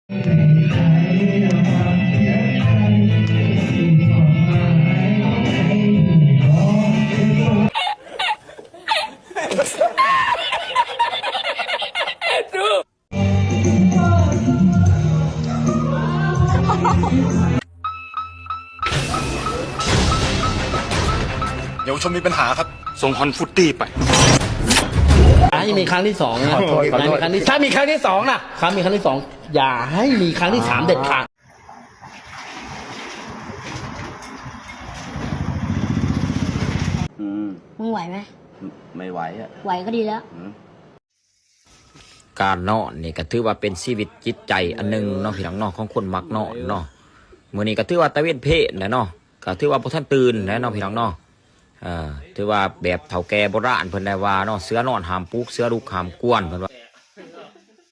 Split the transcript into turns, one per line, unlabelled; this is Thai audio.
เยาวชนมีปัญหาครับ
ส่งฮอนฟุตตี้ไป
ให้มีครั้งที่สองนะถ้ามีครั้งที่สองนะมีครั้งที่สองอย่าให้มีครั้งที่สามเด็ดขาด
มึงไหวไหม
ไม่ไหวอ่ะ
ไหวก็ดีแล้ว
การนอนนี่ก็ถือว่าเป็นชีวิตจิตใจอันหนึ่งเนาะพี่น้องเนาะของคนมักนอนเนาะมื้อนี้ก็ถือว่าตะเวนเพศนะเนาะก็ถือว่าพวกท่านตื่นนะเนาะพี่น้องเนาะถือว่าแบบเฒ่าแก่โบราณเพิ่นได้ว่าเนาะเสือนอนห้ามปลุกเสือลุกห้ามกวนเพิ่นว่า